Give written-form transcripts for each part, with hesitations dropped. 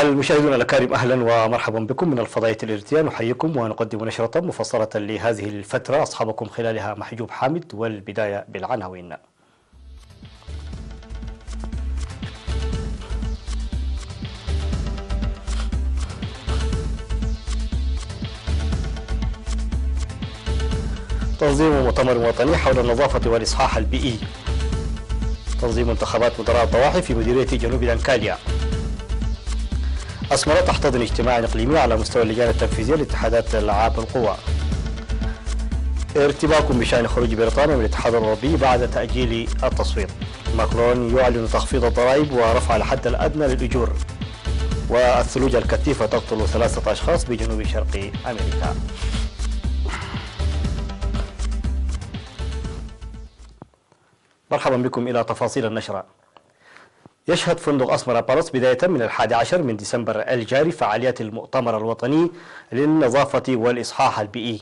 المشاهدون الأكارم، أهلا ومرحبا بكم من الفضائية الإرتيا. نحييكم ونقدم نشرة مفصلة لهذه الفترة أصحابكم خلالها محجوب حامد. والبداية بالعناوين. تنظيم مؤتمر وطني حول النظافة والإصحاح البيئي. تنظيم انتخابات مدراء الضواحي في مديرية جنوب دنكاليا. أسمرة تحتضن اجتماع إقليمي على مستوى اللجان التنفيذية لاتحادات ألعاب القوى. ارتباك بشأن خروج بريطانيا من الاتحاد الأوروبي بعد تأجيل التصويت. ماكرون يعلن تخفيض الضرائب ورفع الحد الأدنى للأجور. والثلوج الكثيفة تقتل 3 أشخاص بجنوب شرق أمريكا. مرحبا بكم إلى تفاصيل النشرة. يشهد فندق أسمرة بالاس بداية من 11 من ديسمبر الجاري فعاليات المؤتمر الوطني للنظافة والإصحاح البيئي.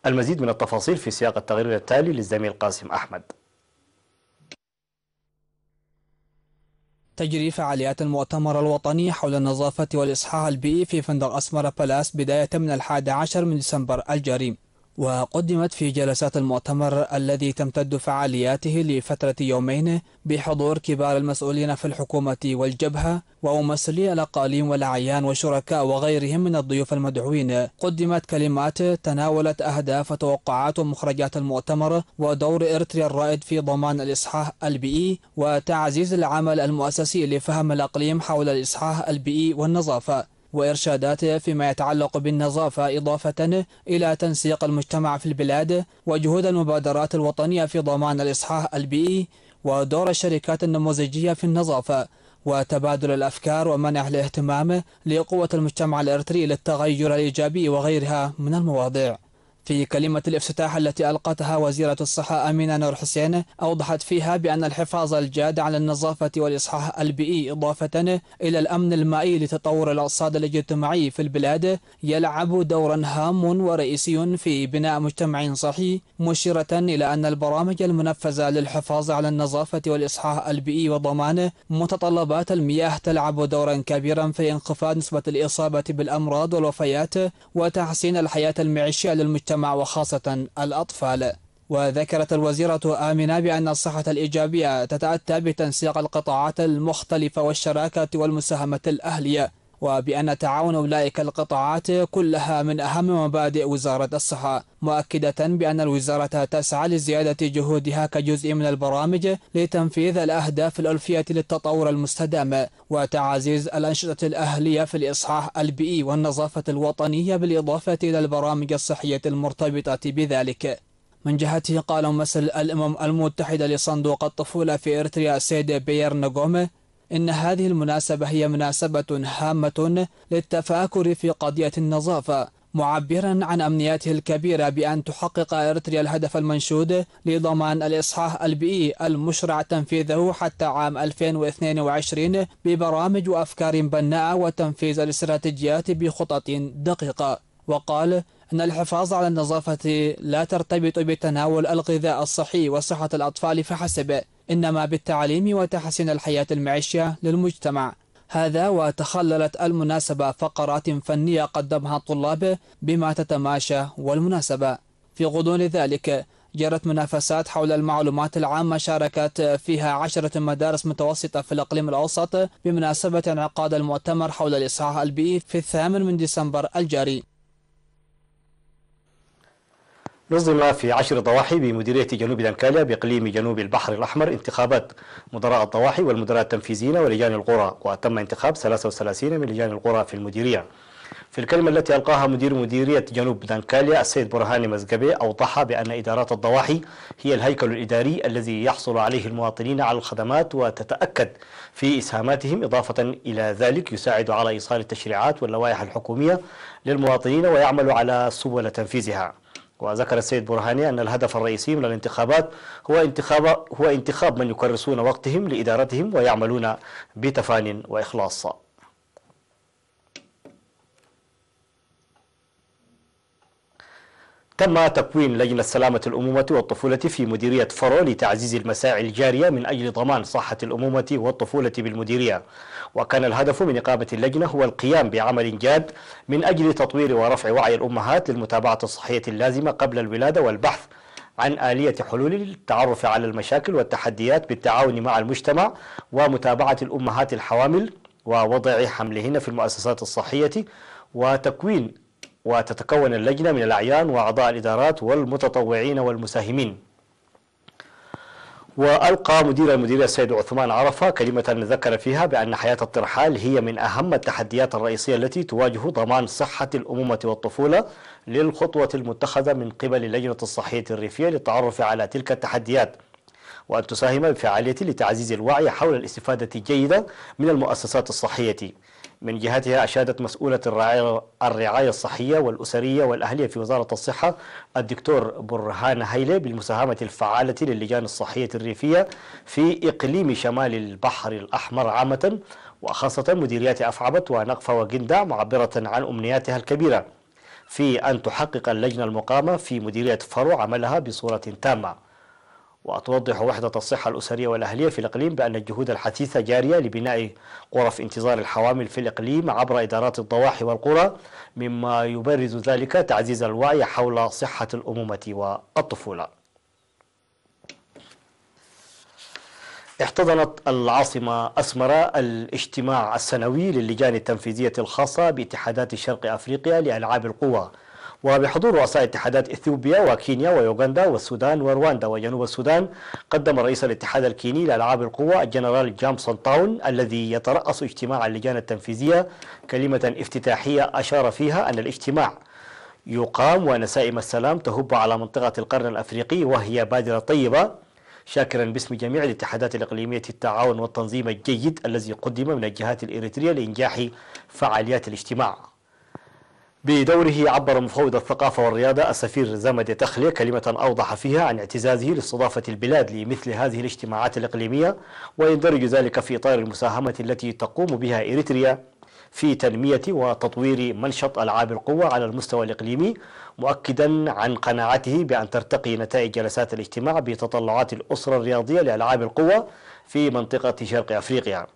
المزيد من التفاصيل في سياق التقرير التالي للزميل قاسم أحمد. تجري فعاليات المؤتمر الوطني حول النظافة والإصحاح البيئي في فندق أسمرة بالاس بداية من 11 من ديسمبر الجاري، وقدمت في جلسات المؤتمر الذي تمتد فعالياته لفترة يومين بحضور كبار المسؤولين في الحكومة والجبهة وممثلي الأقاليم والأعيان والشركاء وغيرهم من الضيوف المدعوين. قدمت كلمات تناولت أهداف وتوقعات ومخرجات المؤتمر ودور إرتريا الرائد في ضمان الإصحاح البيئي وتعزيز العمل المؤسسي لفهم الأقليم حول الإصحاح البيئي والنظافة، وإرشادات فيما يتعلق بالنظافة، إضافة إلى تنسيق المجتمع في البلاد وجهود المبادرات الوطنية في ضمان الإصحاح البيئي ودور الشركات النموذجية في النظافة وتبادل الأفكار ومنح الاهتمام لقوة المجتمع الإرتري للتغير الإيجابي وغيرها من المواضيع. في كلمة الافتتاح التي ألقتها وزيرة الصحة أمينة نور حسين أوضحت فيها بأن الحفاظ الجاد على النظافة والإصحاح البيئي إضافة إلى الأمن المائي لتطور الاقتصاد الاجتماعي في البلاد يلعب دورا هام ورئيسي في بناء مجتمع صحي، مشيرة إلى أن البرامج المنفذة للحفاظ على النظافة والإصحاح البيئي وضمان متطلبات المياه تلعب دورا كبيرا في انخفاض نسبة الإصابة بالأمراض والوفيات وتحسين الحياة المعيشية للمجتمع وخاصة الأطفال. وذكرت الوزيرة آمنة بأن الصحة الإيجابية تتأتى بتنسيق القطاعات المختلفة والشراكة والمساهمة الأهلية، وبأن تعاون أولئك القطاعات كلها من أهم مبادئ وزارة الصحة، مؤكدة بأن الوزارة تسعى لزيادة جهودها كجزء من البرامج لتنفيذ الأهداف الألفية للتطور المستدام وتعزيز الأنشطة الأهلية في الإصحاح البيئي والنظافة الوطنية بالإضافة إلى البرامج الصحية المرتبطة بذلك. من جهته قال ممثل الأمم المتحدة لصندوق الطفولة في إرتريا سيد بيير نغوم إن هذه المناسبة هي مناسبة هامة للتفاكر في قضية النظافة، معبرا عن أمنيته الكبيرة بأن تحقق إرتريا الهدف المنشود لضمان الإصحاح البيئي المشرع تنفيذه حتى عام 2022 ببرامج وأفكار بناءة وتنفيذ الاستراتيجيات بخطط دقيقة. وقال أن الحفاظ على النظافة لا ترتبط بتناول الغذاء الصحي وصحة الأطفال فحسب، إنما بالتعليم وتحسين الحياة المعيشية للمجتمع. هذا وتخللت المناسبة فقرات فنية قدمها الطلاب بما تتماشى والمناسبة. في غضون ذلك جرت منافسات حول المعلومات العامة شاركت فيها 10 مدارس متوسطة في الإقليم الأوسط بمناسبة انعقاد المؤتمر حول الإصحاح البيئي في 8 من ديسمبر الجاري. نظم في 10 ضواحي بمديرية جنوب دنكاليا بإقليم جنوب البحر الأحمر انتخابات مدراء الضواحي والمدراء التنفيذيين ولجان القرى، وتم انتخاب 33 من لجان القرى في المديرية. في الكلمة التي ألقاها مدير مديرية جنوب دنكاليا السيد برهاني مزقبي أوضح بأن إدارات الضواحي هي الهيكل الإداري الذي يحصل عليه المواطنين على الخدمات وتتأكد في إسهاماتهم، إضافة إلى ذلك يساعد على إيصال التشريعات واللوائح الحكومية للمواطنين ويعمل على سبل تنفيذها. وذكر السيد برهاني أن الهدف الرئيسي من الانتخابات هو انتخاب من يكرسون وقتهم لإدارتهم ويعملون بتفان وإخلاص. تم تكوين لجنة سلامة الأمومة والطفولة في مديرية فرو لتعزيز المساعي الجارية من أجل ضمان صحة الأمومة والطفولة بالمديرية. وكان الهدف من إقامة اللجنة هو القيام بعمل جاد من أجل تطوير ورفع وعي الأمهات للمتابعة الصحية اللازمة قبل الولادة والبحث عن آلية حلول للتعرف على المشاكل والتحديات بالتعاون مع المجتمع ومتابعة الأمهات الحوامل ووضع حملهن في المؤسسات الصحية. وتتكون اللجنة من الأعيان وأعضاء الإدارات والمتطوعين والمساهمين. وألقى مدير المديرية السيد عثمان عرفة كلمة ذكر فيها بأن حياة الترحال هي من أهم التحديات الرئيسية التي تواجه ضمان صحة الأمومة والطفولة، للخطوة المتخذة من قبل اللجنة الصحية الريفية للتعرف على تلك التحديات، وأن تساهم بفعالية لتعزيز الوعي حول الاستفادة الجيدة من المؤسسات الصحية. من جهتها أشادت مسؤولة الرعاية الصحية والأسرية والأهلية في وزارة الصحة الدكتور برهان هيلي بالمساهمة الفعالة للجان الصحية الريفية في إقليم شمال البحر الأحمر عامة، وخاصة مديريات أفعبت ونقفة وجندة، معبرة عن أمنياتها الكبيرة في أن تحقق اللجنة المقامة في مديرية فرو عملها بصورة تامة. وتوضح وحدة الصحة الأسرية والأهلية في الإقليم بأن الجهود الحثيثة جارية لبناء غرف انتظار الحوامل في الإقليم عبر إدارات الضواحي والقرى، مما يبرز ذلك تعزيز الوعي حول صحة الأمومة والطفولة. احتضنت العاصمة أسمرة الاجتماع السنوي للجان التنفيذية الخاصة باتحادات شرق أفريقيا لألعاب القوى، وبحضور رؤساء اتحادات إثيوبيا وكينيا ويوغندا والسودان ورواندا وجنوب السودان. قدم رئيس الاتحاد الكيني لألعاب القوى الجنرال جامسون تاون الذي يترأس اجتماع اللجان التنفيذية كلمة افتتاحية أشار فيها أن الاجتماع يقام ونسائم السلام تهب على منطقة القرن الأفريقي وهي بادرة طيبة، شاكرا باسم جميع الاتحادات الإقليمية التعاون والتنظيم الجيد الذي قدم من الجهات الإريترية لإنجاح فعاليات الاجتماع. بدوره عبر مفوض الثقافة والرياضة السفير زمد تخلي كلمة أوضح فيها عن اعتزازه لاستضافة البلاد لمثل هذه الاجتماعات الإقليمية، ويندرج ذلك في إطار المساهمة التي تقوم بها إريتريا في تنمية وتطوير منشط ألعاب القوى على المستوى الإقليمي، مؤكدا عن قناعته بأن ترتقي نتائج جلسات الاجتماع بتطلعات الأسرة الرياضية لألعاب القوى في منطقة شرق أفريقيا.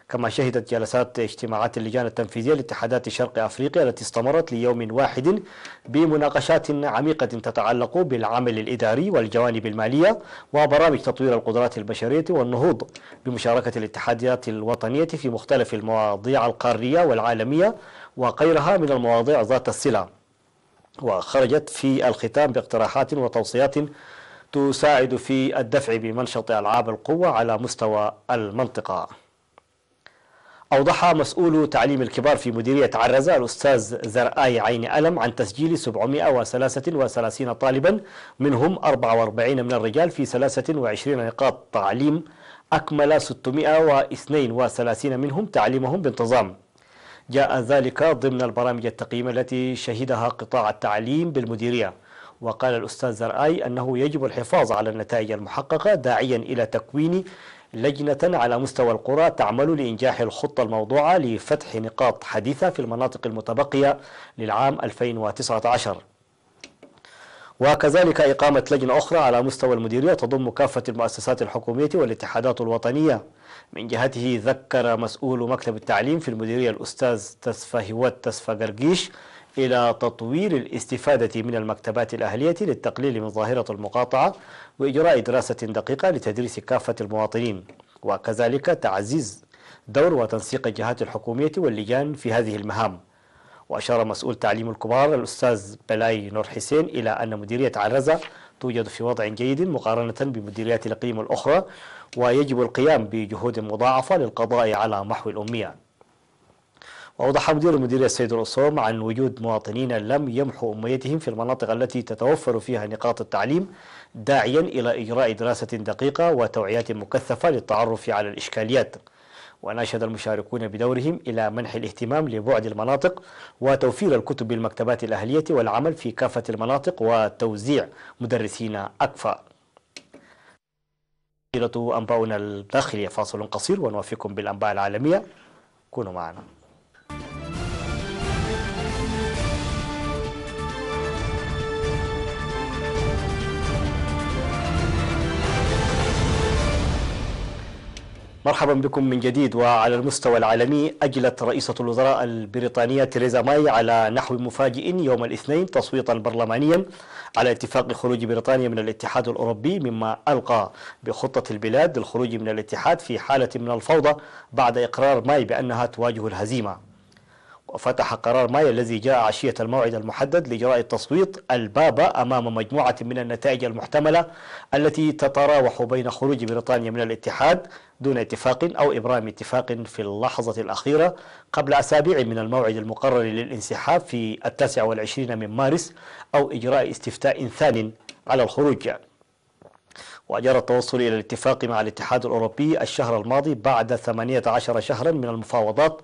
كما شهدت جلسات اجتماعات اللجان التنفيذية لاتحادات شرق أفريقيا التي استمرت ليوم واحد بمناقشات عميقة تتعلق بالعمل الإداري والجوانب المالية وبرامج تطوير القدرات البشرية والنهوض بمشاركة الاتحادات الوطنية في مختلف المواضيع القارية والعالمية وغيرها من المواضيع ذات الصلة. وخرجت في الختام باقتراحات وتوصيات تساعد في الدفع بمنشط ألعاب القوة على مستوى المنطقة. أوضح مسؤول تعليم الكبار في مديرية عرزة الأستاذ زرآي عين ألم عن تسجيل 733 طالبا منهم 44 من الرجال في 23 نقاط تعليم، أكمل 632 منهم تعليمهم بانتظام. جاء ذلك ضمن البرامج التقييم التي شهدها قطاع التعليم بالمديرية. وقال الأستاذ زرآي أنه يجب الحفاظ على النتائج المحققة، داعيا إلى تكوين لجنة على مستوى القرى تعمل لإنجاح الخطة الموضوعة لفتح نقاط حديثة في المناطق المتبقية للعام 2019. وكذلك إقامة لجنة أخرى على مستوى المديرية تضم كافة المؤسسات الحكومية والاتحادات الوطنية. من جهته ذكر مسؤول مكتب التعليم في المديرية الأستاذ تسفهوت تسفقرقيش إلى تطوير الاستفادة من المكتبات الأهلية للتقليل من ظاهرة المقاطعة وإجراء دراسة دقيقة لتدريس كافة المواطنين، وكذلك تعزيز دور وتنسيق الجهات الحكومية واللجان في هذه المهام. وأشار مسؤول تعليم الكبار الأستاذ بلاي نور حسين إلى أن مديرية عرزة توجد في وضع جيد مقارنة بمديريات الإقليم الأخرى، ويجب القيام بجهود مضاعفة للقضاء على محو الأمية. وأوضح مدير المديرية السيد الرسوم عن وجود مواطنين لم يمحوا أميتهم في المناطق التي تتوفر فيها نقاط التعليم، داعيا إلى إجراء دراسة دقيقة وتوعيات مكثفة للتعرف على الإشكاليات. وناشد المشاركون بدورهم إلى منح الاهتمام لبعد المناطق وتوفير الكتب بالمكتبات الأهلية والعمل في كافة المناطق وتوزيع مدرسين أكفأ. أنباؤنا الداخلية فاصل قصير ونوافيكم بالأنباء العالمية، كونوا معنا. مرحبا بكم من جديد. وعلى المستوى العالمي أجلت رئيسة الوزراء البريطانية تيريزا ماي على نحو مفاجئ يوم الاثنين تصويتا برلمانيا على اتفاق خروج بريطانيا من الاتحاد الأوروبي، مما ألقى بخطة البلاد للخروج من الاتحاد في حالة من الفوضى بعد إقرار ماي بأنها تواجه الهزيمة. وفتح قرار ماي الذي جاء عشية الموعد المحدد لإجراء التصويت الباب أمام مجموعة من النتائج المحتملة التي تتراوح بين خروج بريطانيا من الاتحاد دون اتفاق أو إبرام اتفاق في اللحظة الأخيرة قبل أسابيع من الموعد المقرر للانسحاب في 29 من مارس، أو إجراء استفتاء ثان على الخروج. وجرى التوصل إلى الاتفاق مع الاتحاد الأوروبي الشهر الماضي بعد 18 شهرا من المفاوضات.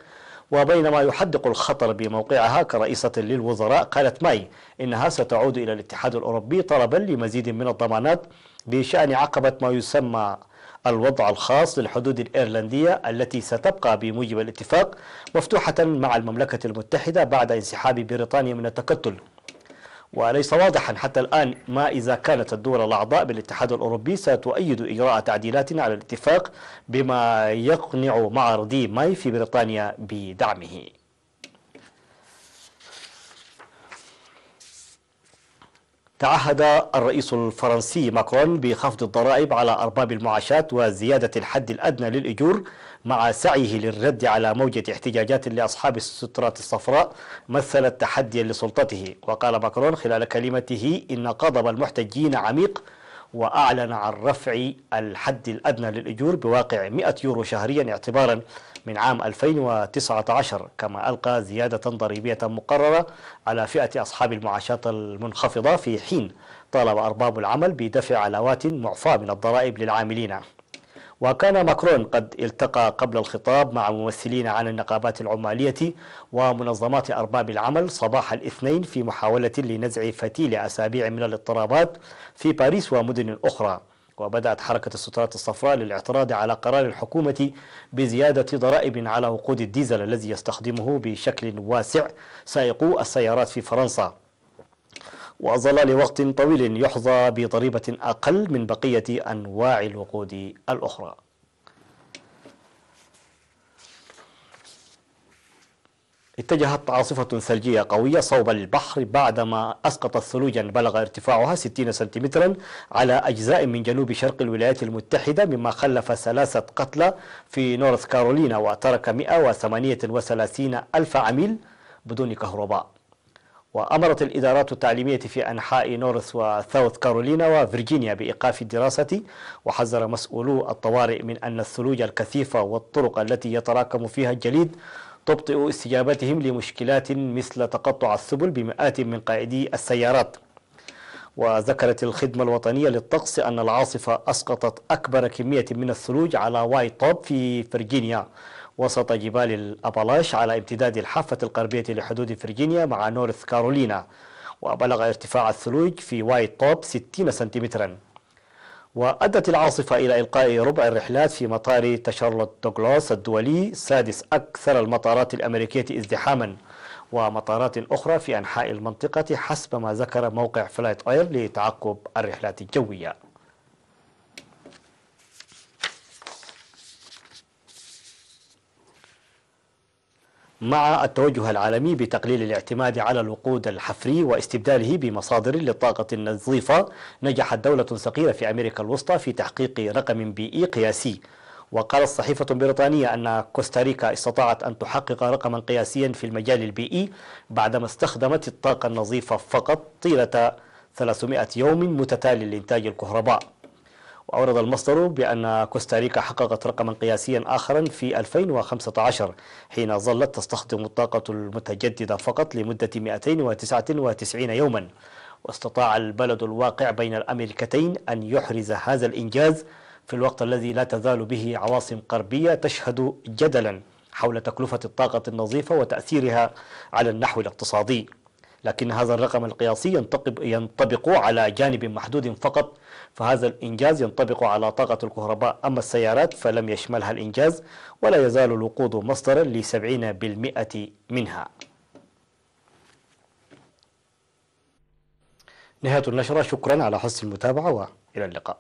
وبينما يحدق الخطر بموقعها كرئيسة للوزراء، قالت ماي إنها ستعود إلى الاتحاد الأوروبي طلبا لمزيد من الضمانات بشأن عقبة ما يسمى الوضع الخاص للحدود الإيرلندية التي ستبقى بموجب الاتفاق مفتوحة مع المملكة المتحدة بعد انسحاب بريطانيا من التكتل. وليس واضحا حتى الآن ما إذا كانت الدول الأعضاء بالاتحاد الأوروبي ستؤيد إجراء تعديلات على الاتفاق بما يقنع معارضي ماي في بريطانيا بدعمه. تعهد الرئيس الفرنسي ماكرون بخفض الضرائب على أرباب المعاشات وزيادة الحد الأدنى للأجور، مع سعيه للرد على موجة احتجاجات لأصحاب السترات الصفراء مثلت تحديا لسلطته. وقال ماكرون خلال كلمته إن غضب المحتجين عميق، وأعلن عن رفع الحد الأدنى للأجور بواقع 100 يورو شهريا اعتبارا من عام 2019، كما ألقى زيادة ضريبية مقررة على فئة أصحاب المعاشات المنخفضة، في حين طالب أرباب العمل بدفع علاوات معفاة من الضرائب للعاملين. وكان ماكرون قد التقى قبل الخطاب مع ممثلين عن النقابات العمالية ومنظمات أرباب العمل صباح الاثنين في محاولة لنزع فتيل أسابيع من الاضطرابات في باريس ومدن أخرى. وبدأت حركة السترات الصفراء للاعتراض على قرار الحكومة بزيادة ضرائب على وقود الديزل الذي يستخدمه بشكل واسع سائقو السيارات في فرنسا، وظل لوقت طويل يحظى بضريبة أقل من بقية أنواع الوقود الأخرى. اتجهت عاصفة ثلجية قوية صوب البحر بعدما أسقطت ثلوجا بلغ ارتفاعها 60 سنتيمترا على أجزاء من جنوب شرق الولايات المتحدة، مما خلف 3 قتلى في نورث كارولينا وترك 138 ألف عميل بدون كهرباء. وأمرت الإدارات التعليمية في أنحاء نورث وساوث كارولينا وفرجينيا بإيقاف الدراسة. وحذر مسؤولو الطوارئ من أن الثلوج الكثيفة والطرق التي يتراكم فيها الجليد تبطئ استجابتهم لمشكلات مثل تقطع السبل بمئات من قائدي السيارات. وذكرت الخدمة الوطنية للطقس أن العاصفة أسقطت أكبر كمية من الثلوج على وايت توب في فرجينيا وسط جبال الأبالاش على امتداد الحافة الغربية لحدود فرجينيا مع نورث كارولينا. وبلغ ارتفاع الثلوج في وايت توب 60 سنتيمترا. وأدت العاصفة إلى إلقاء ربع الرحلات في مطار تشارلوت دوغلاس الدولي، سادس أكثر المطارات الأمريكية ازدحاما، ومطارات أخرى في أنحاء المنطقة حسب ما ذكر موقع فلايت أير لتعقب الرحلات الجوية. مع التوجه العالمي بتقليل الاعتماد على الوقود الحفري واستبداله بمصادر للطاقة النظيفة، نجحت دولة صغيرة في أمريكا الوسطى في تحقيق رقم بيئي قياسي. وقالت صحيفة بريطانية أن كوستاريكا استطاعت أن تحقق رقما قياسيا في المجال البيئي بعدما استخدمت الطاقة النظيفة فقط طيلة 300 يوم متتالي لإنتاج الكهرباء. وأورد المصدر بأن كوستاريكا حققت رقما قياسيا آخرا في 2015 حين ظلت تستخدم الطاقة المتجددة فقط لمدة 299 يوما. واستطاع البلد الواقع بين الأمريكتين أن يحرز هذا الإنجاز في الوقت الذي لا تزال به عواصم غربية تشهد جدلا حول تكلفة الطاقة النظيفة وتأثيرها على النحو الاقتصادي. لكن هذا الرقم القياسي ينطبق على جانب محدود فقط، فهذا الإنجاز ينطبق على طاقة الكهرباء، أما السيارات فلم يشملها الإنجاز، ولا يزال الوقود مصدرا ل70% منها. نهاية النشرة، شكرا على حسن المتابعة وإلى اللقاء.